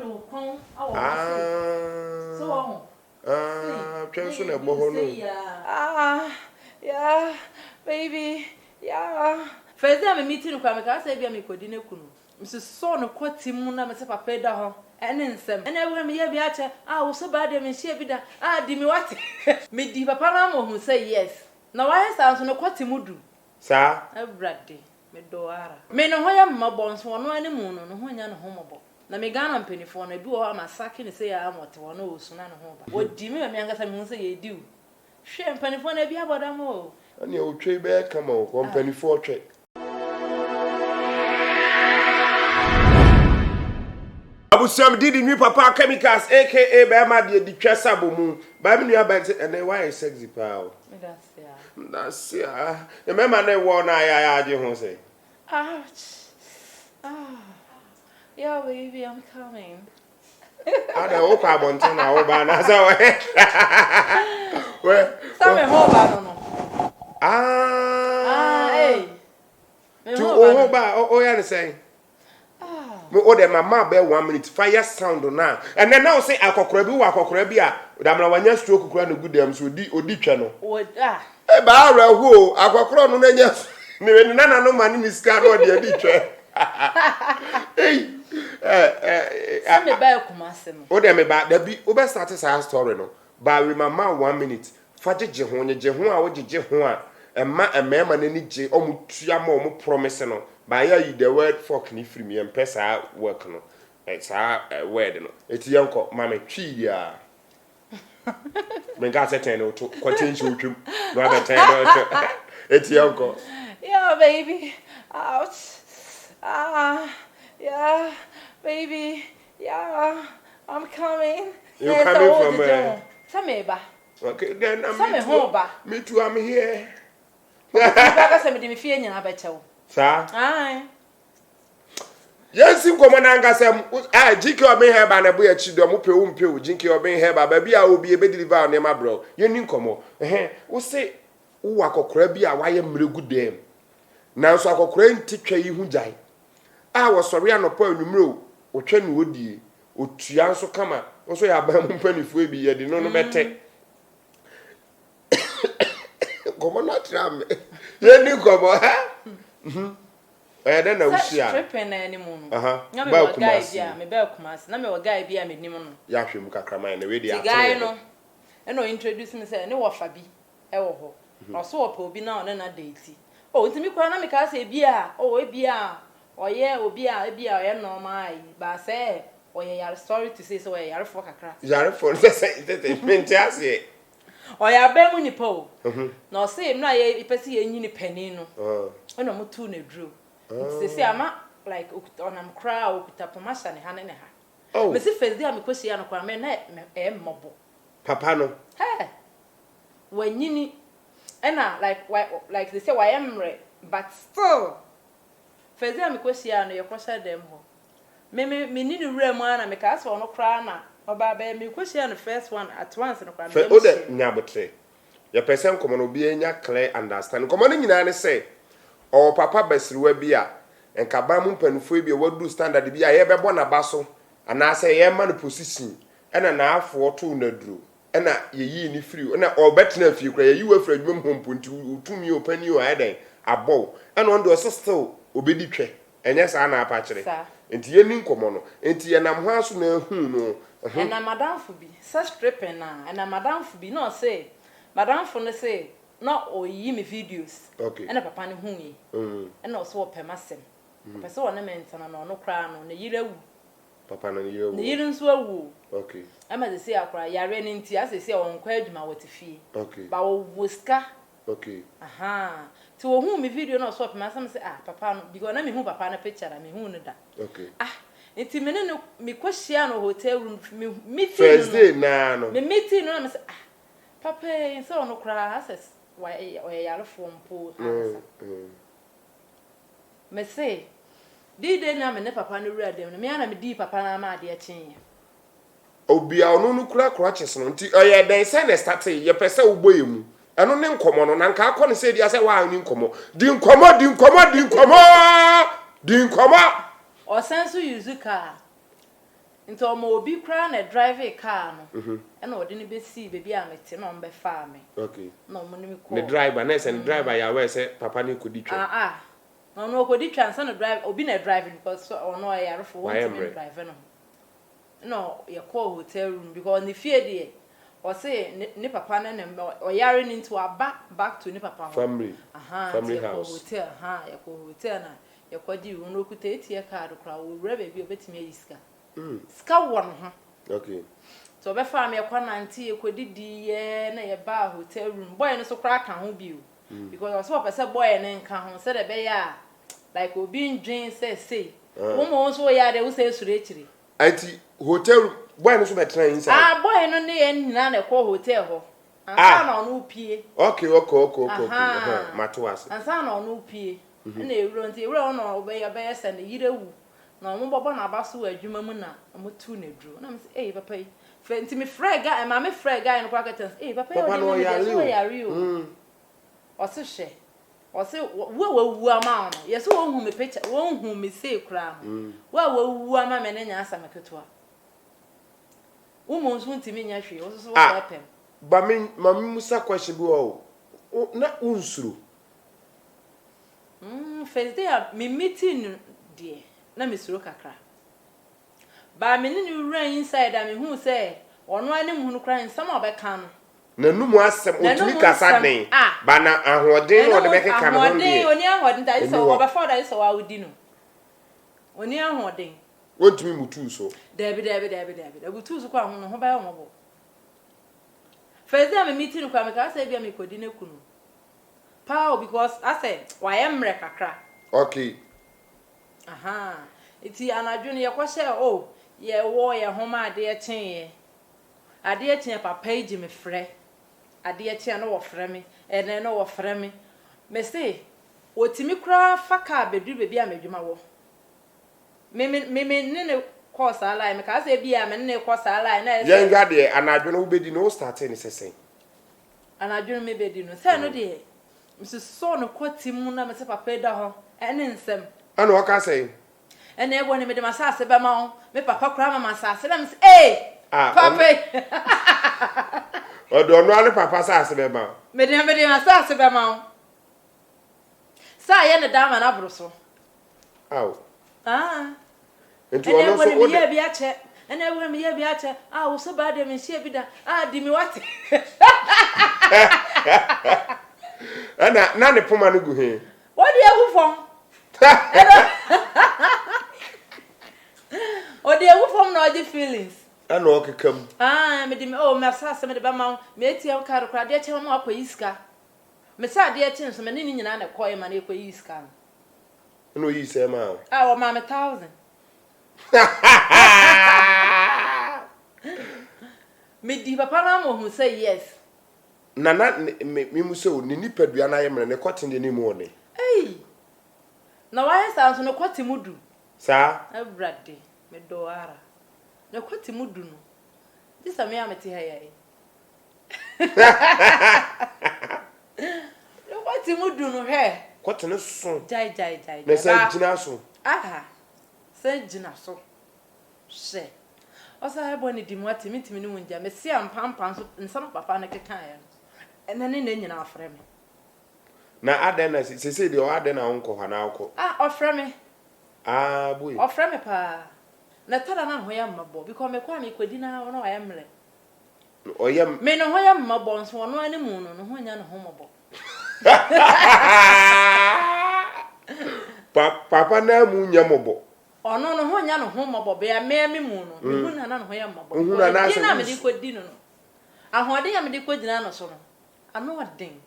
do con. So Pension a bohono. Yeah, baby, yeah. First time meeting Kwameka say be me kodine kunu. Mrs. Son kwati mu na me se papa da ho. Ene nsem. Ene we me ye bi ache. Wo so ba de me hie bi da. Di me what? Me di papa na mo hu say yes. Na why say so no kwati mu du. Sa? Ebrade. Me do ara. Me no ho ya mmabo nso wono ani mu no ho nya no ho mmabo. Na me Ghana mpanifo na bi wo ha masake ne say ya amote wono osuna no ho ba. Wodi me me angasa me hu say ye diu. Hwe mpanifo na bi aboda mo. Ani o twe be kama o mpanifo twe. Abusam didi nwi papa chemicals aka Bema de twesa bomu. Ba me nua ba and why sexy pa. That's ya. The mema na wo na ya age ho say. Ouch. Yeah, baby, I'm coming. Ada o kwa bonten na o ba na so we. Some ho ba no. Hey. Tu o ba o ya ne say. Me order mama be 1 minute fire sound na. And then now say akokora bi wa akokora bi a damna wanya stroke kura no good am so odi twa no. E ba ara hu akokora no na nya ne nana no mani ni ska no de adi twa. Hey. Me ba kumase no. O de me ba da bi o be start say story no. Ba we mama 1 minute fa jeje ho a wo jeje ho a emma na ni je o mu tua ma o mu promise no. By you the word fuck ni free me and pesa work no. It's a word no. It's yanko mama twi ya. Me ga say ten no to continue to no have ten no. It's yanko. Yeah, baby. Ouch. Yeah, baby. Yeah, I'm coming. You coming from where? Sameba. Okay, then me too, I'm here. Sa? Aye. Yes, you come on and gasem. G K Obeng Hebal na boy chido mo pe wo mpe wo G K Obeng Hebal ba bia obi e be deliver na ma bro. Ye ni nkomo. Wo se wo akokora bi a waye mregu dem. Nanso akokora ntitwa yi hu jai. Wo sori anopo anumre wo twa ni wodie. Otua nso kama. Wo so ya ba mu mpanifo e bi ye de no no bete. Komo na tram. Ye ni nkomo ha? Then na usia. Tripping na any mu no. Ba guy bia me ba kumase. Na me wa guy bia me nim no. Ya hwem kakrama na we dey ato. Guy no. E no introduce me say ne wo fa bi e wo ho. No so wo pa obi na na date. Oh, ntimi kwa na me ka say bia, e bia. Oye obi a bia oye normal ba say oye yar sorry to say so oye yar for kakra. Yar for say mente ase. Oye abemu ni po. No say na ye pesi ye nyini pani no. Ono mutu na dru. Say ama like onam kra okuta pomasha ne ha ne ha. Oh. Me se first day am kwesi ya no kwa me na mmobo. Papa no. Hey. Wanyini ena like they say why emre but still first day am kwesi ya no ye kwosha dem ho. Me ni ni wura mu ana me ka so no kra na oba ba me kwesi ya no first one at once no kwa me. O de nyabotre. Your person come no be enya clear understand. Come on nyina ne say o papa basiriwa bi a enkaba mu mpanufo bi wadu standard bi a ye bebo na baso ana say ye man position ena na afo to na duro ena ye yi ni free ena o betena fie kra ye yi wafra dwom homponti utumi opani o adan abo ena on do still obedi twe enya sa na apa kire enti ye ni nkomo no enti ye nam ho aso na hu no ena madam fu bi sa stripping na ena madam fu bi no say madam fu no say no oyi me videos okay ena papa ne hu yi ena o so pemasem pese wona mentana no no kra no ne yirewu papa no yirewu ne yirin so awu okay ama ze say akra yare ne nti ase say won kwa adwuma wotifie okay ba wo woska okay ti wo hu me video no so pemasem say papa no because na me hu papa na picture na me hu no da okay nti me ne me kwahia no hotel room me meeting first day na no me meeting no na me say papa say ono kra access why yare phone po me say di de na me ne papa no wura dem me ana me di papa na ma de chen obia ono no kura crutches no nti oye den say na start ye pese wo boyemu eno ne nkomo no na nka akọ ne say dia say wa ni nkomo di nkomo o sense yuzuka Into obi kra na drive a car no. And odi ni be see baby amete na ombe fa me. Okay. No mo ni me call. The driver na say driver ya we say papa ni kodi twa. No kodi twa nsa no drive obi na driving because ono ya refo want to drive no. No, you call hotel room because the fear there. Or say ni papa na or yarin into a back to ni papa family. Family house. Hotel, you call hotel na. You call di no kuta etie card kra wo rebe bi obetime yiska. Ska won ho. Okay. So be fa me kwa nanti e kodidi ye na ye ba hotel room. Boy no so kra ka ho bi o. Because also person boy na nka ho say de be ya like obi ndwin say. Wo mo so ya de wo say sure echiri. Anti hotel boy no so be train inside. Boy no ne ye nyina na call hotel ho. Ansa na onu pie. Okay. Matuas. Ansa na onu pie. Na ewuro nti ewuro no obe ya be send yirewu. Na mo bobo na abaso adwuma mu na mo tu na dru. Na me say papa yi. Fe nti me frɛ guy, ma me frɛ guy no kwa ketens. Papa yi o dey ya real. O se hwe. O se wo wu ama no. Yes wo hu me picture, wo hu me say kra no. Wo wu ama me na nya asa meketoa. Wo mo nso ntimi nya hwe. O so wo pepem. Ba me musa question bi o. Na unsuru. First day me meeting there. Na me suro kakra. Ba me ni run inside am hu say ono ani mu kra nsam obeka no. Na numu asem otumi kasa den. Ba na ahoden no de mekeka no ho die. Oni ahoden da iso obefa da iso wa wudi no. Oni ahoden. Wontumi mutu so. Debi. Abutu so kwa ho no ho ba yo mobo. First day me meeting kwa me ka say bia me kodi na kunu. Pow because I said why am kakra. Okay. Iti anadwene ye kwhye ye wo ye homa ade ye chen ye. Ade ye chen papa egi me frɛ. Ade ye chen no wo frɛ me. Ene no wo frɛ me. Me say otimi kura faka bedu bebi amadwuma wo. Me ne course ala me ka say bia me ne course ala na ye nga de anadwene wo bedi no start ni sesen. Anadwene me bedi no. Say no de Mrs. So no kwatimu na me say papa da ho. Ene nsem. Ana o ka say ene ebo ni me de masase be ma ho me papa kura ma masase na me say papa odo no ale papa sase be ma me de masase be ma ho sa ye ne dama na bro so aw ento ono so o de bi ache ene ebo me ye bi ache wo so ba de me hie bi da di mi wate na ne poma no gu he wo de agu fom o de wu from no the feelings ana o kekam me de me asase me de ba ma me etia o karo kra de eche ma akwa yiska me sa de eche nso me ni nyina na koy ma na ekwa yiska no yi se ma o ma me 1000 me di papa na mo hu say yes na me mu se o ni nipadua na ye mre ne kotin de ni mu o ne na wa ye sa so no kotin mu du sa ebrade me doara na kotin mu du no disa me amete ha ya no kotin mu du no he kotin so jai na sa gina so sa gina so she osa he boni di mu atimi ni munja me si ampampa so nsam papa na keka ya ene ne nyina afre me na aden na se de o aden na onko ha na akọ ofre me boy ofre me pa na tada na ho ya mmabo because me kwa me kwadi na no ya mre o ya me no ho ya mmabo nso no ani mu no ho nya no ho mmabo papa na mu nya mmabo ono no ho nya no ho mmabo be ya me mu no me hu na no ho ya mmabo hu na na na me di kwadi no ahoden ya me di kwadi na no so no ano odin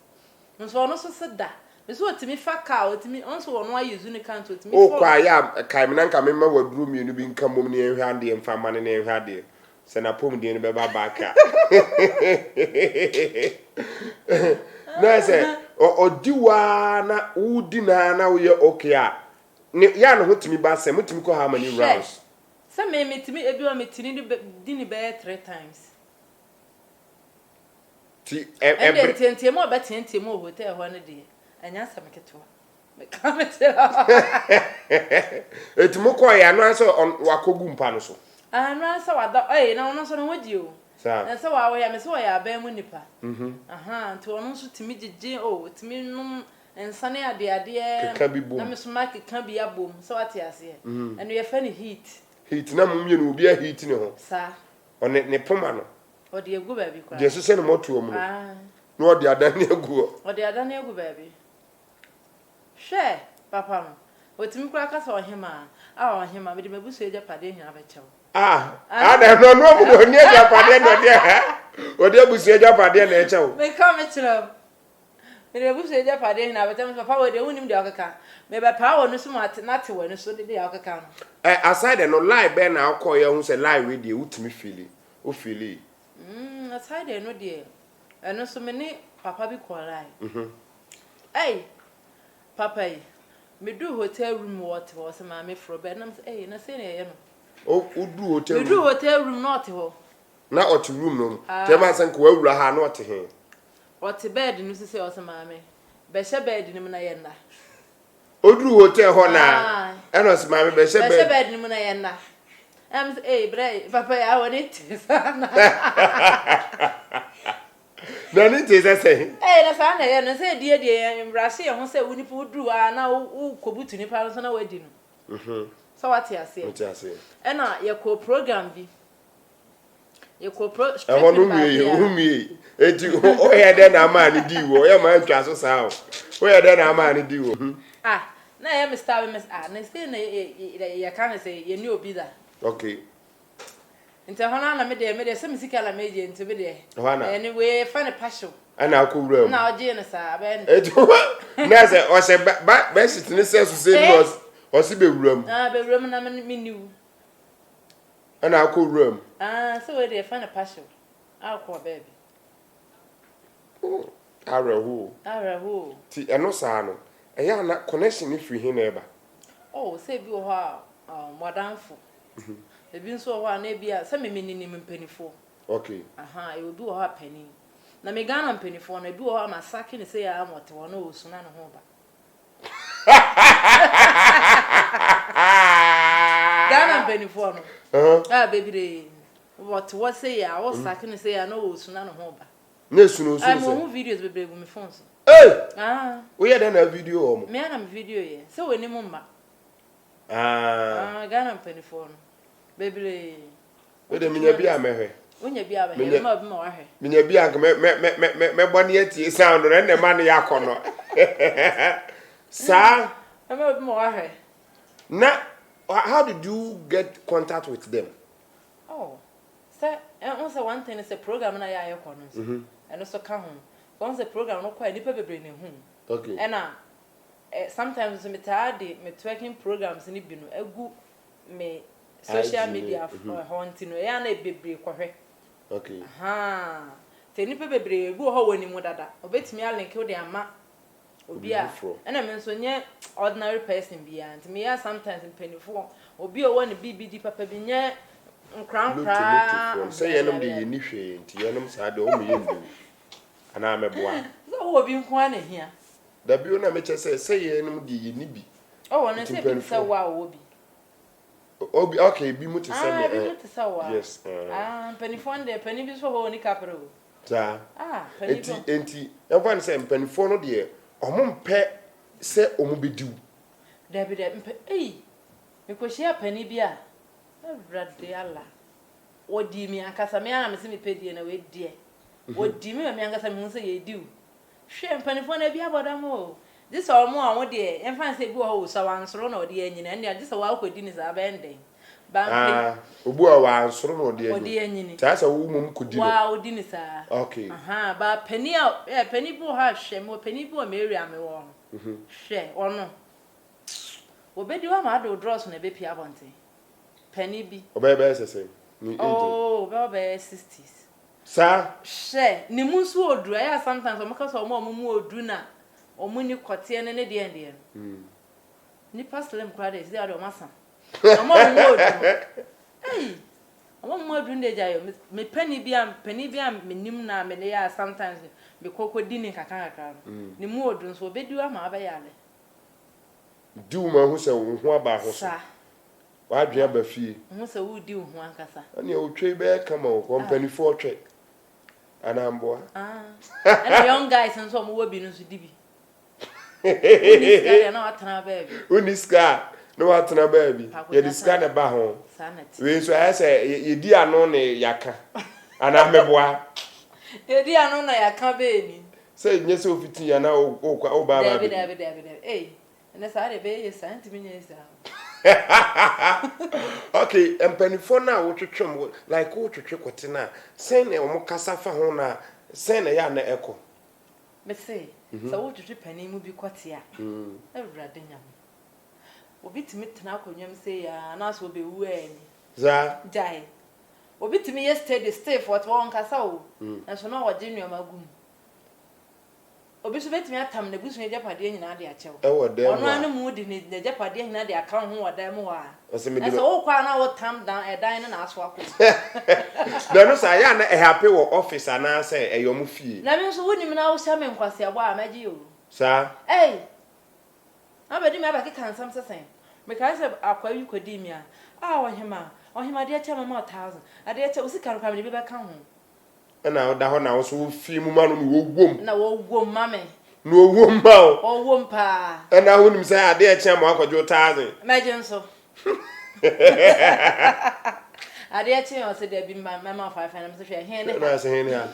nso ono so seda meso otimi faka otimi onso ono ayezu ne kan otimi o kwa ya kai me nanka me ma waduru mienu bi nka mom ne ehwe ade mfa mane ne ehwe ade se na pom de ne be ba baka na se odiwa na udi na wo ye okay a ne ya no hotimi ba se mutimi ko how many rounds se me metimi ebi wa metini di ni be 3 times ti tente mo ba tente mo hotel ho ne de anya samketo me kamete etimo ko ya no anso wakogu mpa no so no so wada na ono so no wodi o na so wa ya me so ya ban mu nipa nti ono so timi gigi timi num ensane ade na me so mark ka bi abom so wate ase eno ye fa ni heat na mumye no obi a heat ne ho sa one ne poma no ode egu ba bi kwa je so se no moto mu no ode adane egu adane egu ba bi hwe papa no otimi kwa kasa ohema ohema me de mabusu eja pade hia abechew ada no mu do ni eja pade no de ode abusu eja pade na echew me ka me chiro me de abusu eja pade hia abechew papa we de unim de okaka me be pa wo no so nate wo no so de okaka no aside no lie be na akoye hu se lie we de utimi feel o feel aside no de eno so me ni papa bi ko lie papa me do hotel room what was ma me fro be na say na say na ye no do hotel room me do hotel room not ho na ot room no te ma san ko awura ha na ot he ot bed no say o ma me be she bed ni na ye na do hotel ho na eno se ma me be she bed ni na ye na am say bre papa ya woni tisana na ni te say na sa na ye no say die mbrase ye ho say woni pu duru na wo kobutu ni pa so na wadi no so what you say na ye ko program bi ye ko pro e ho no mi eti o ye de na ma ni di wo ye ma ntwa so sa o ye de na ma ni di wo na ye Mr. na say na ye kan say ye ni obi da okay nti hono na me de se misika la meje nti me de anyway fa ne passion ana akowura mu na oje ne sa ba na se o se ba sit ne se so say o si be wura mu be wura mu na me niwu ana akowura mu so we de fa ne passion akwa baby arahu ti eno sa no eya na connection ni free hin na eba say bi wo ha modanfo ebi nso ho na bia se me menini mpanifo okay e obi wo ha pani na me Ghana mpanifo na ebi wo ha masake ne se ya amote wo na osuna ne ho ba Ghana mpanifo no bebire what say ya wo sake ne se ya na osuna ne ho ba na sunu so mo hu videos bebire gu me phone so we ya na video o mo me na me video ye se we ni mo ma Ghana mpanifo no bebere we de minya bia mehwe wonya bia ba he ma bi ma wa hwe minya bia me boni atie sound no na ma ne yakono sa ma bi ma wa hwe na how did you get contact with them say on one thing is a program na ya yakono so and so ka ho once the program no kwa nipa bebere ne hu okay and sometimes me tired me twerking programs ni bi no egu me social media hunting no ya na bebre kohwe okay te nipa bebre gu ho wani mu dada obetimi a link wo de ama obi a na me nso nye ordinary person bi and me ya sometimes penifo obi o wani BBD papa bi nye nkran say yenom de ye ni hwe nti yenom sa de o me yembu ana meboa so wo bi nko ana hia da bi o na me che say yenom de ye ni bi na say bi say wa obi okay bi mu te say me bi mu te say wa yes penifo de penibi so ho ni kapro za enti enfa say penifo no de omumpe se omubediu da bi mpe me ko shia penibi a brade ala odi mi akasa me ana me se me pedie na we die odi mi me akasa me se ye diu hwe penifo na bi aboda mo this all mo awon de enfa say bi wo so wansoro na odi anyina ndia this wa akodi ni za bende ba obu a wansoro na odi anyina ta sa wo mum kodi wa odi ni sa okay ba pani a pani bu ha hwe mo pani bu me area me wo hwe ono obedi wa ma do draws na be pia bonte pani bi obebe sese ni be 60s sa hwe ni munsu odru ya sometimes o maka so mo odru na omuni kote ne de ni pastor krade is there o masa omo odru nde jayo me pani bia menim na me ya sometimes me kokodi ni kakaka ni mu odru so obedi wa ma ba yale du ma hu se hu aba ho sa Wa dua ba fie. Mo se wo di ho ankasa. Ani o twe be kama o kompanifo twe. Anamboa. And young guys and some will be no dibi. Uniska na watana baby. Uniska no watana baby. Ye diska na ba ho. Sanity. We so I say ye di ano ne yaka. Ana meboa. Ye di ano na yaka be ni. Say nye se ofiti ya na o ba ba. David. Eh. And say are be santi me nyesa. Okay, empanifo na wo twetwem like wo twetwe kwete na sen na wo kasa fa ho na sen na ya na eko. Me say, so wo twetwe pani mu bi kwete a. Ewrade nyam. Obi timi tena akonnwam say ya na so be wu ani. Za. Jai. Obi timi yesterday stay for what one kasa o. Na so na wo je nnuama gum. Obi so betimi atam na busu ejapade nyina de achew. Dem. Ono anu mu di ne ejapade nyina de aka ho wodam wa. Ose me di. Ese wo kwa na wo tam dan edan na aso akọ. Na no sa ya na e happy wo office ana say e yom fie. Na me so wonim na wo sha me nkwase abo a maji o. Sa. Eh. Abedi me abaki kan sam sesen. Me kan se akwa wi kodi mi a. Ohima de acha mama 1000. Ade acha usika ro kwame bi be kan ho. Na da ho na wo so fie mu ma no wo wom. Na wo wom mame. No wom ma o. O wom pa. Na wonim say ade acha ma akwajo 1000. Imagine so. Ade acha o se de bi mama 500 na me se hwe hen ne. Na se hen ya.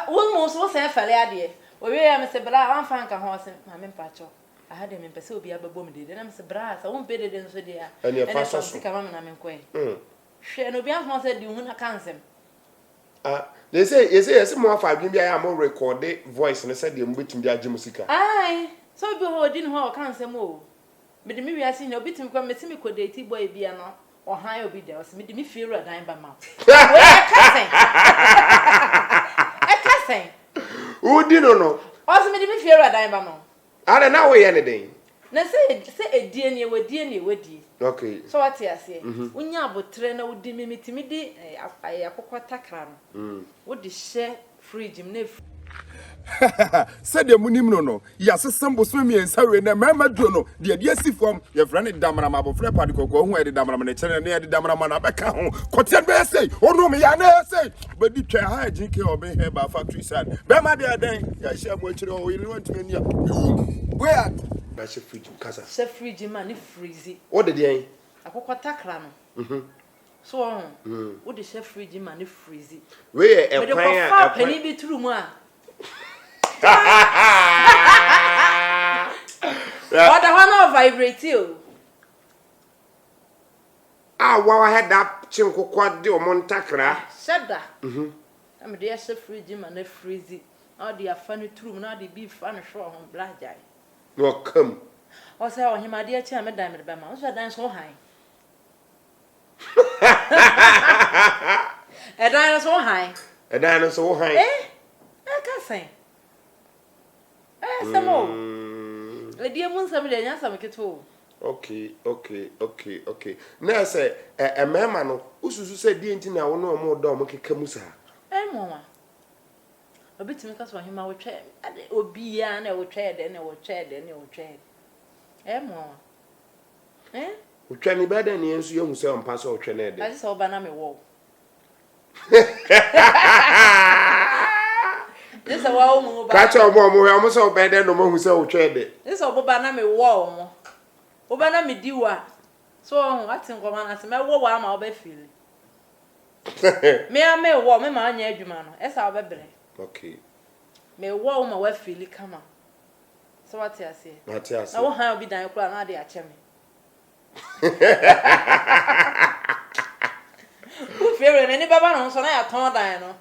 Wo mo so se fele ade. Owe ya me se bra an fan ka ho se mame mpacho. Ahade me pese obi ababom de na me se bra sa won pede de nso de ya. Ene fa so. Sika mama na me nkwe. Hwe no bi an ho se di hu na kansem. They say more for bia ya mo record voice ne say de mbetim bia age musika. Ai, so bi ho di no ho kansem o. Me de me wi ase ni obi tim kwa metimi ko date boy bia no. O han obi de o se me de me fie ru adan ba ma. We kasen. E kasen. Who di no? O se me de me fie ru adan ba no. Ada na wo ye ne den. Na say edie ne wadi. Okay. So what you say? Unya abotre na wodi mitimi di akokwa takra no. Wodi share fridge na said the munim no ya sesem boso mi ensawe na mama dro no de asifom ye frane damara ma bo frɛ pade kokko hu e de damara ma ne kyere ne de damara ma na beka ho kote be say onu me ya na say badi twa ha G K Obeng Hebal factory side be ma de adan ya hia mo kyere o yiri wantime ni a where na she fridge kasa. share fridge ma ni freeze. What did you? Akokwa takra no. So wodi share fridge ma ni freeze. We e kwan a pani bi turu mu a. What the one vibrate you? Wa had that chinkokwa de o montakra. Shada. I'm there share fridge ma na freeze. All the afani turu na the beef fan show on black jai. No come. O say o hima de achi am dan me be ma. O so dan so han. E dan so han. E dan so han. E ka sen. Samo. Le die mun sam de nya sam keto. Okay. Na say e mema no ususu say die nti na wo no mo do mo keka musa. Mo wa. Obitimi ka so hima wo twa obi ya na wo twa de na wo twa de. Mo wa. Wo twa ni beda ni ensu yehu say on pass wo twa na de. Asi so ba na me wo. This a wow mo ba. Catch on mo so beda no mo hu say wo twa de. This oboba na me wo mo. Oba na me diwa. So atin kwama na se me wo wa ma oba feel. Me wo me ma anya adwuma no. Esa obebre. Okay. Me wo ma wa feel kama. So what you say? Na wo han obi dan kura na de ache me. Ku fere ne ni baba no so na ya ton dan no.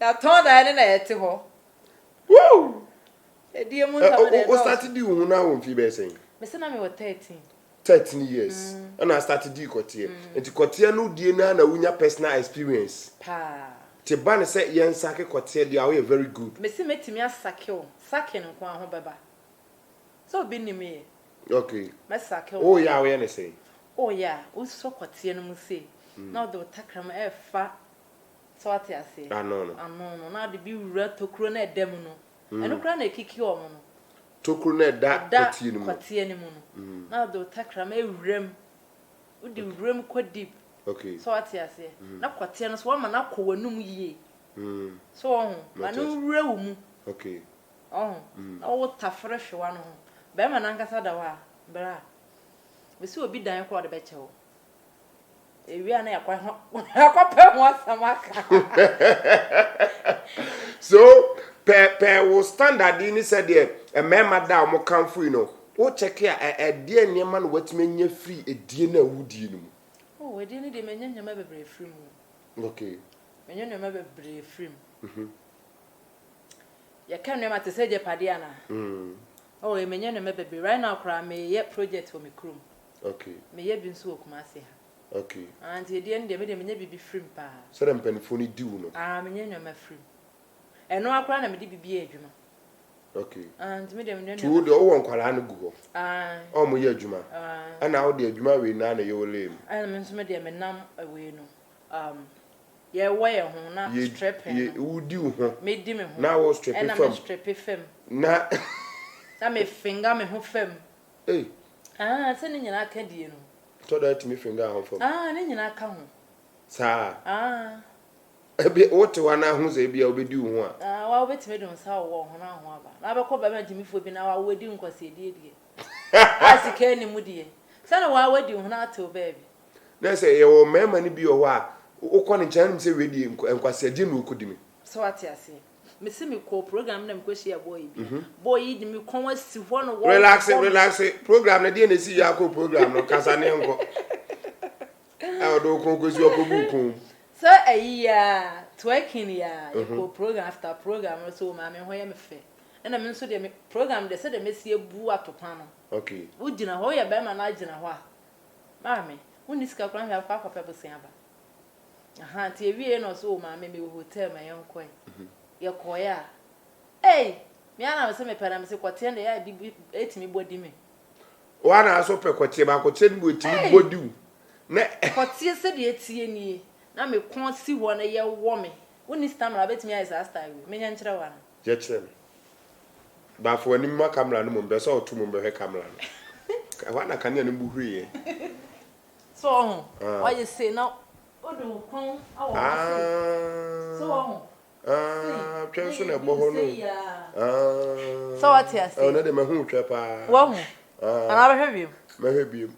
Ya ton dan na yete ho. Woo! E die mun ta me. O started di hu na won fi be sen. Me se na me 13. 13 years. And I started di kotie. Enti kotie no die na wunya personal experience. Pa. Te ban say yen sake kotie dia we very good. Me se metimi asake o. Sake nko ho baba. So bi ni me. Okay. Me sake o. Oh yeah, we na say. Oh yeah, o so kotie no mu say. Na do takram e fa. So what you say? No. Na de bi wura tokuro na edem no. Eno kra na ekiki o mo no. tokru na da kwatie ni mu kwatie ni mu no na do takra ma ewrem udi wrem kwa deep okay so ati ase na kwatie no so wa ma na kɔ wanum yie so ho ma no wrewu mu okay na wo tafre hwewa no ho be ma na nkasa da wa bra we si obi dan kɔ de be kyewo ewia na yakwa pe ho asamaka so pe wo standard ni said there e mema da mo kan free no wo check a de niam na watime nya free edie na wudie no oh edie ni de menya nyama bebre free mu okay menya nyama bebre free mu ya kan nyama te se je pade ana oh e menya nyama bebre right now kra me ye project for me krom okay me ye bi nso okumase ha okay and edie ni de me menya bibi free pa so dem penfo ni diu no menya nyama free eno akra na me de bibi adwuma okay and me dem no tu de o won kwala no gu ho o mo ye adwuma ana o de adwuma we na ye wolem ana me nso me de me nam we no ye wo ye ho na strip ye wudi ho me di me ho na wo strip fam na me strip fam na me finger me ho fam se ni nyina aka die no to that me finger ho fam ni nyina aka ho sa ebi wote wana hu ze bia obedi hu wa obetime do nsa wo ho na ho aba na be ko ba ma jimifo bi na wa wadi nkwase die asike ni mu die sana wa wadi hu na ato baby na se ye wo mema ni bi o wa ukọ ni chan se wedi nkwase die no okudimi so ati ase me se me ko program na me ko share boy bi boy di me kon wasi ho no wo relax program na die na si ya ko program no kasa ne nko do ko si okobuku so twerking ya ko program after program so ma me ho ya me fe na me nso de me program de se de me sie bu atopa no okay wo gina ho ya be ma na gina ho ma me woni sika kran ya fa kwa pebose aba ti ewie no so ma me hotel ma yenko ye ko ya me ana se me pera me se kwate na ya di etimi bodi me wana so pe kwate ba kwate ni etimi bodi u na kwate se de etie ni na me kon si ho na ye wo me woni stamina betimi ya isa style me nya nkire wa na je kire me ba fo ani ma camera no mo be so otu mo be he camera no wana kan ya no bu hwie so why you say now odo kon awo so twen so na bo ho no so what you say na de me hu twa pa wo hu ana ba hwe me hwe bi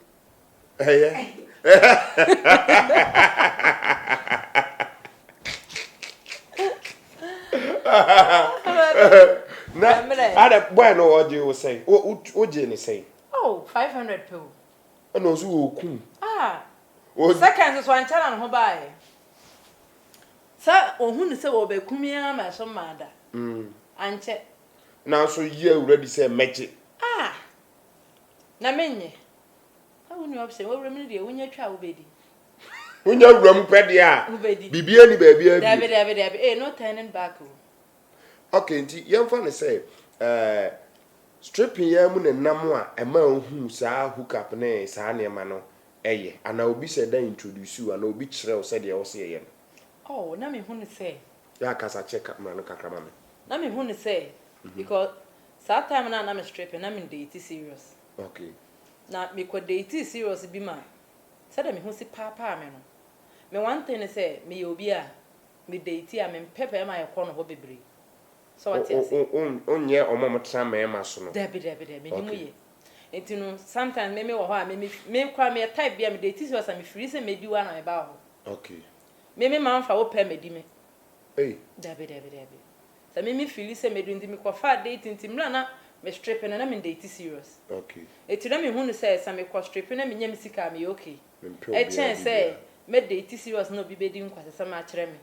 na ada boy no oje wo say oje ni say 500 pe no so wo ku seconds so anchara no ho bae sa ohun se wo be kumia ma so mada anche na so ye already say meche na menye awuni option wo remi de wonya twa wo bedi wonya wram pede a bibia ni baabia bi David no turning back okay nti yemfa ne say stripping ya mu ne nam a ema ohun saa hook up ne saa ne ma no eye ana obi se dan introduce you ana obi kire o se de o se ye no na me hu ne say ya kasa check up man kakrama me na me hu ne say because that time na me stripping na me date serious okay na me ko date serious bi ma say da me hu si papa me no me one thing say me obi a me date a me pepper ma ye ko no ho bebre so what you say onye omomotra me ma so no David me ni mu ye enti no sometimes me wo ho a me kwa me type bia me date serious a me free say me di wa na me ba ho okay me man fa wo pe me di me David so me feel say me do ndi me ko fa date nti mra na me stripping na me date serious okay eti na me hu no say me ko stripping na me nya me sika me okay e chen say me date serious no bi be di nkwase sa ma kire me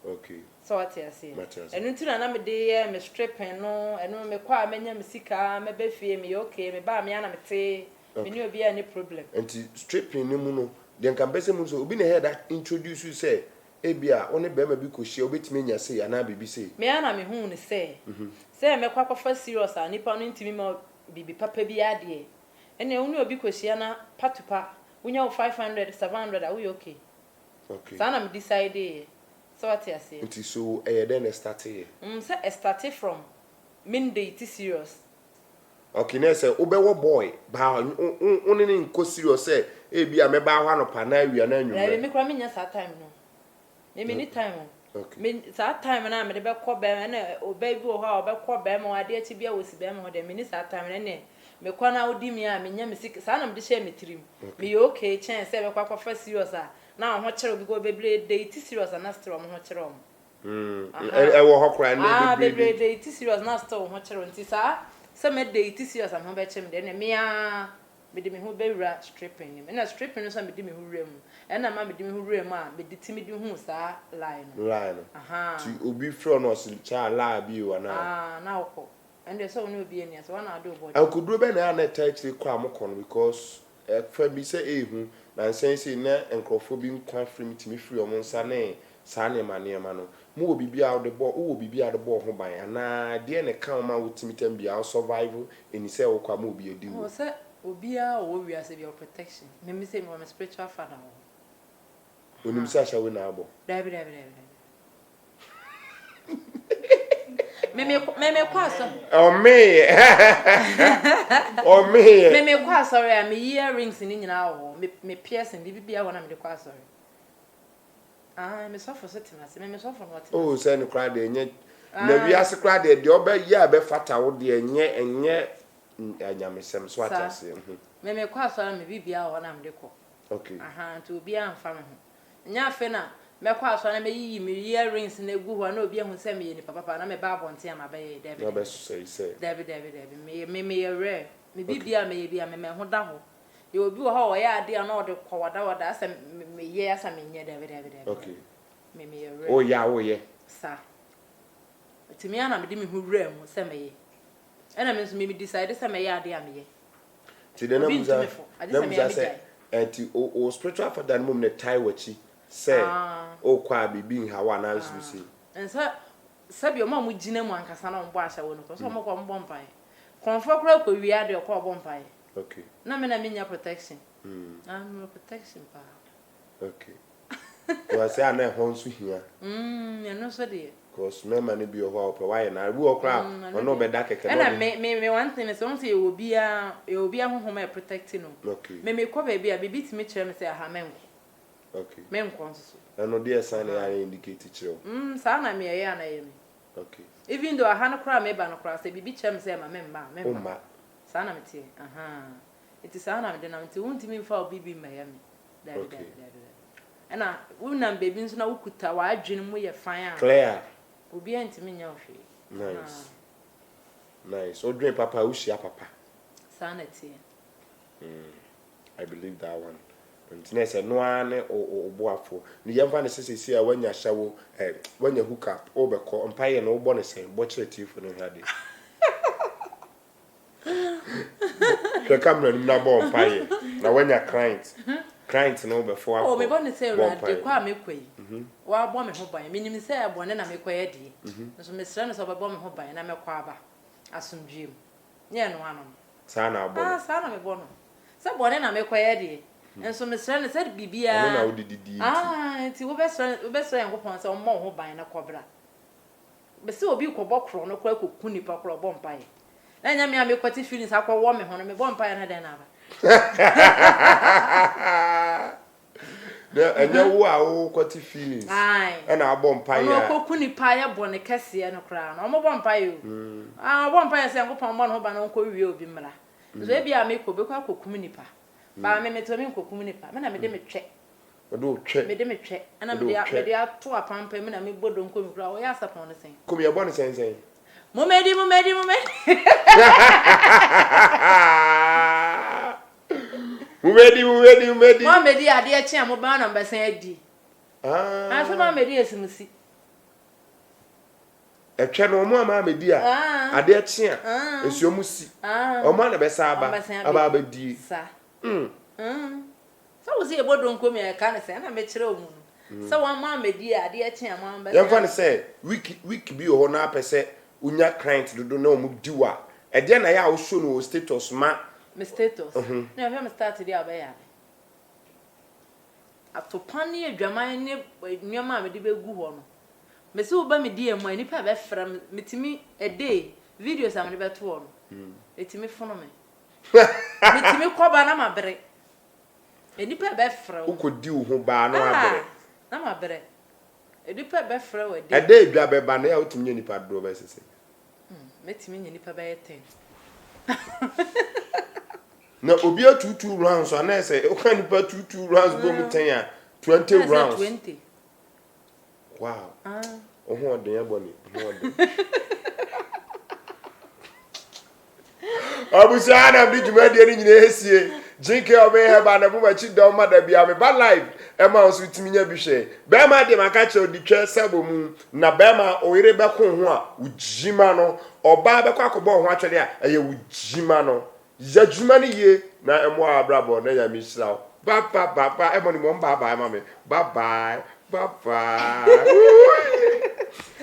okay so what you say enu nti na me de me stripping no enu me kwa me nya me sika me be fie me okay me ba me ana me te me ni obi any problem enti stripping ni mu no de nka bese mu so obi na head introduce you say ebia one be ma bi ko hie obetime nya say ana bibi say me ana me hu ne say say me kwa kwa serious a nipa no ntimi ma bibi papa bi ade ene unu obi ko hie na patupa unya 500 700 are we okay sana me decide so what you say nti so then start here say start from mean date serious. Okay, na say obewo boy ba one ne nko serious say e bia me ba hwa no pa na awia na anwumre. Me kra me nya that time no. Me ni time. Okay. Me that time na me de be kọ be na oba bi wo ha obekọ be ma wade achi bia wosi be ma ho de me ni that time na ne me kọ na odi mi a me nya me sik sa na me de share me tirim. Me yo okay chance say be kwa kwa serious a na ho kire obi go bebre date serious na still mo ho kire o. E wo ho kra na bebre date serious na still ho kire nti sa se me date serious am ho be kire me de ne me a me de me ho bewura stripping me na stripping so me de me ho wura mu e na ma me de me ho wura mu a me de ti me de hu sa line ti obi fro no so cha la bi o na na okọ and so no obi enia so na do body akuduro be na na touch kwa amokọ because fa bi se ehu na sense na enkrofo bi nkwa free ti me free omo nsa na sa ne ma no mo obi bia o de bo o obi bia de bo ho ban ana de ne kan ma wotimi tam bia survive eni se wo kwa mo obi edi wo se obia o wi ase bia protection me say me spiritual father o onim sa sha we na abo David me kwa so oh me me kwa sorry am earrings ni nyina wo me piercing bibia wo na me kwa sorry me so for setting ase me so for what oh say no cry de enye na wi ase cry de oba ya be fata wo de enye anyamesem so atase me kwa sorry me bibia wo na me ko okay to obi amfa me ho nya fe na me kwa sorry na me yi me earrings na egu ho na obi ehun se me ni papa na me ba bonte am abaye David no be say David me rare me bibia me bia me ho da ho ye obi wo ha wo ya ade na ode kwada asa me ye asa me nye David okay me rare oh ye sa timi ana me de me hu rare mu se me ye ena me so me decide se me ye ade am ye ti de na muza say enti o spiritual father mum ne tai wachi say o kwa bibi nhawa na nsusi ensa sabi o ma mu gina mu ankasa na mbo ahya wo no so mo ko mbo mpai konfo kra ko wi ade ko mbo mpai okay na me na minya protection no protection pa okay wa say ana ho nsu hia me no so de cause me man bi o ho ope why na bi o kra ono be da keke no me one thing so say obi a ho me protecting no okay me ko ba bi a bibi ti me kire me say aha menko okay menko nso eno dey sign ya indicate kire sa na me ye ana ye me okay even though aha no kra me ba no kra say bibi kire me say ma memma sa na me tie it is sa na me de na me tie wonti me fa obi bi ma ya me David ena wunam baby nso na wukuta wa adwene mu ye fan a clear obi antimi nya ohwe nice o dream papa o shia papa sanity I believe that one and nese no ane o boafo ni yemfa ne sesesi a wanya hyawo wanya hook up o beko mpaye na o bo ne sen bo kire tifo no hade the camera na bo mpaye na wanya client no before oh me bon say rade kwa me kwai wa bo me ho ban minim say abone na me kwai ade so me sra no so bo me ho ban na me kwa aba asomdwem nye no hanom sa na abo sa na me bo no se bone na me kwai ade enso me sra no se bibia no na odididi ti wo be sra yankopon se o mo ho ban na kobra be se obi kobọ kro no kwa koku nipa kro bo mpai na nya me a me kwati feelings akwa wo me ho no me bo mpai na den na aba enya wo a wo kwati feelings na abo mpa ya no koku nipa ya bo ne kese no kra no mo bo mpa yo bo mpa se nkopon mo no ba no ko wie obi mra so e bia me ko be kwa kokum nipa ba me to me kokum nipa me na me de me twe me de me twe ana me de ato apampa me na me bodo nko mi kra o ya sapon no sen kum ye bo ne sen mo medi Mumedi. Mumedi ade a chia mo ba na mbasan adi. Aso Mumedi esimusi. Etwe no mo Mumedi a ade a chia esuomusi. O ma na besa aba abadi. Sa. So we see ebodo nkomi e ka ne se na me kire omu. So wa Mumedi ade a chia mo mbasan. Yem fa ne se week bi ho na pese unya client dodo na omu diwa. E de na ya wo show no status ma my status. No, I haven't started the abaya. After Pani, Draman, near mamma, the big one. Miss Uba, me dear, my nipper from me to me a day. videos am de beto no etimi fono me etimi koba na mabere enipa be frɛ wo ukodi wo ho ba no abere na mabere enipa be frɛ wo de ade edwa be ba na ya otimi nya nipa do be sese metimi nya nipa be 10 na obi a 2 rounds ana say o kan nipa 2 rounds go mu 10 a 20 rounds 20 wow oho odin ya boni oho odin abusa na bi juma de ni nyina esie G K Obeng Hebal na buma chi don mada bia me ba live e ma so timi nya bi hwe be ma de maka che oditwa sabo mu na be ma oyire be ko ho a ujima no oba be kwa akobọ ho atwede a eye ujima no ya juma ni ye na emo abrabo na ya mi hira ba e mo ni mo ba ma me bye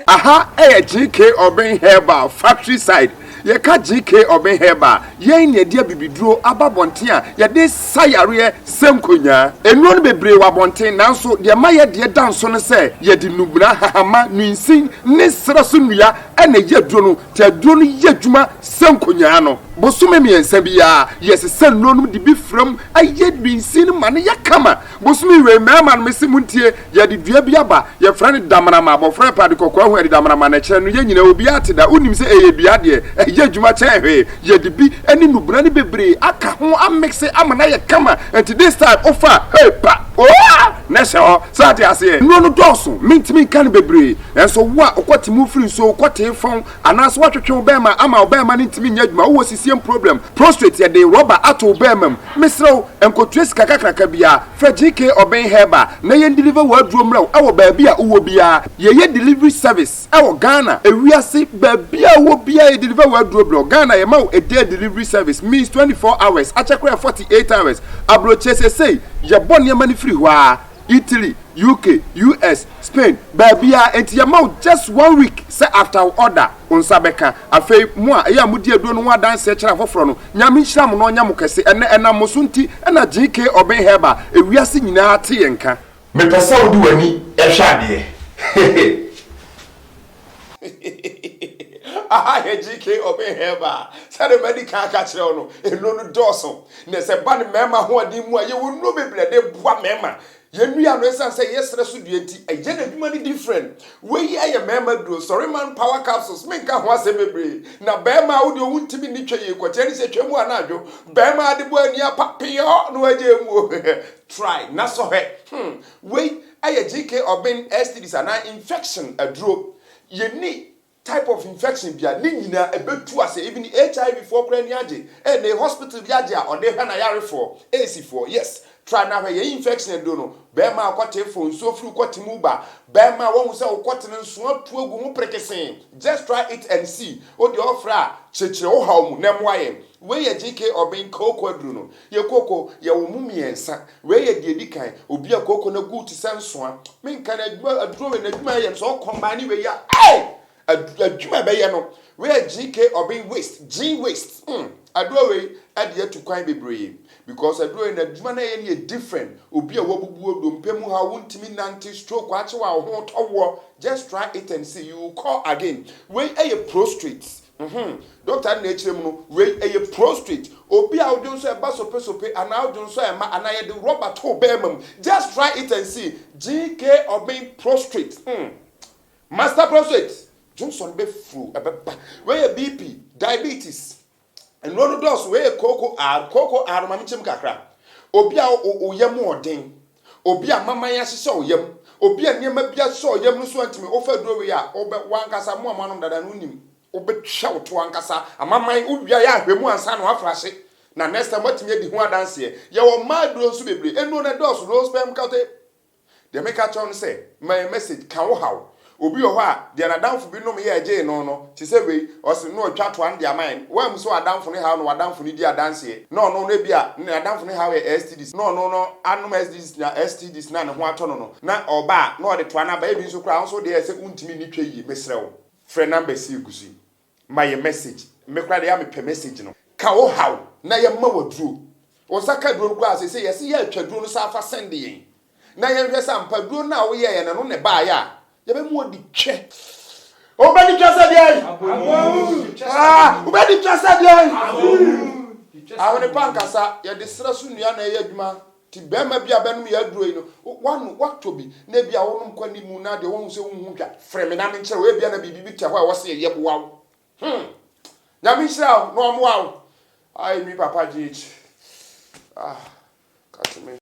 aha G K Obeng Hebal factory side ye ka G K Obeng Hebal ye ne dia bibiduro ababonten a ye de sayare semkonya enu no bebre wa bonten nanso de ma ye de danso no se ye de nubra hahama nwinsin ne sraso nua ene ye duro no te duro no ye dwuma semkonya no bosume miensa bia yes sen no no de bi fram aye nwinsin ma ne yakama bosume we mama no mesimuntie ye de dua bi aba ye frane damara ma abofra pa de kokwa hu ye damara ma na kire no ye nyina obi ateda unim se eye dua de ye dwuma chehe ye de bi ani nubra ne bebre aka ho amexe amana ye kama and this time offer hey pa nesho sati ase no no doso mintimi kan bebre enso wo okwatimu free so okwote fon anaso watwetwe obema ama obema ntimi nyadwuma wo sisiem problem prostrate ye de rubber ato obema misro enkotua sika kakraka bia fra G K Obeng Hebal na ye deliver waduro mra awo baabi a uwo bia ye delivery service awo Ghana ewiase baabi a uwo bia ye deliver waduro bro Ghana ye ma a day delivery service means 24 hours achakra 48 hours abroche say ye boni mani free wa Italy, UK, US, Spain, Babia, and Yamau just 1 week. Say after order on Sabeka. Afei moi, ya mudia do no dance chara foforo no. Nyame hira mo no nyamo kese ena mosunti ena G K Obeng Hebal e wiase nyina te yenka. Me pesa odi wani e hwade. Aha G K Obeng Hebal. Sade medical ka kire no. Eno no doso. Ne se ba ne mema ho adi mu aye wo no beble de boa mema. Yenua no esan say yes reso duenti eye na dwuma ni different we aye member do sorry man power capsules me nka ho asebebre na bema wo de wuntimi ni twa ye kwete ni se twemu anadwo bema de bo ani apapio no waje mu try na so he we aye G K Obeng STDs ana infection adro ye ni type of infection bia ni nyina ebetu ase even HIV for kra ni age e na hospital bia age a ode hwa na yare for AC4 yes try na ye infection do no bema akote phone so fru kotimu ba bema won se okote nso atu agu mu prekesen just try it and see o de ofra chechire wo haw mu nemoaye we ye G K Obeng koko adru no ye koko ye wo mu miensa we ye de dikan obi a koko na gu ti sensoa menka na adru we na adwuma ye so combine we ya adwuma be ye no we ye G K Obeng waste G waste adru we ade to kwan bebre because adru na adwuma na ye different obi a wobubu odompemu ha wontimi nante stroke ache wa ho towo just try it and see you call again we a prostrate doctor na echirem no we a prostrate obi a odun so e ba sope ana odun so e ma ana ye de rubber to bemam just try it and see G K Obeng prostrate master prostrate Johnson be fru e be we a BP diabetes and no dos we koko ar mamichem kakra obi a oyam odin obi a mama ya hye oyam obi a niam bia hye oyam no so antimi ofa do we a obe wankasa mo amanom dada no nim obe hwe to wankasa amaman ubia ya ahwemu ansa no afrahye na next time watimi edi ho adanse ye wo maduro so bebre eno na dos no spam kate de make a chon say my message kan wo hawo obi ho a de na danfo bi nom ye age no ti se we o se no twa to an dia man wa mu so adanfo ne ha no adanfo ne di adanse no na bia na adanfo ne ha we STDs no anom STDs na STDs na ne ho ato no na oba na o de to na ba e bi so kra so de se untimi ni twa yi mesrew frɛ number si gusi my message me kra de ya me pe message no ka wo haw na ye ma waduro o saka duro kwa se yes ye atwa duro no sa fa send yen na ye hwɛ sa mpa duro na wo ye na no ne ba ya ye be mu odi twe Obedi twasa dia. Obedi twasa dia. Awone pankasa ye de sra su nua na ye adwuma ti bema bia benum ye aduro yi no wanu waktobi na bia wonum kwani mu na de won se hu hwa freme na menkyere we bia na bibi te ho a wo se ye boawo na menhyira no omo awo ai mi papa gh catch me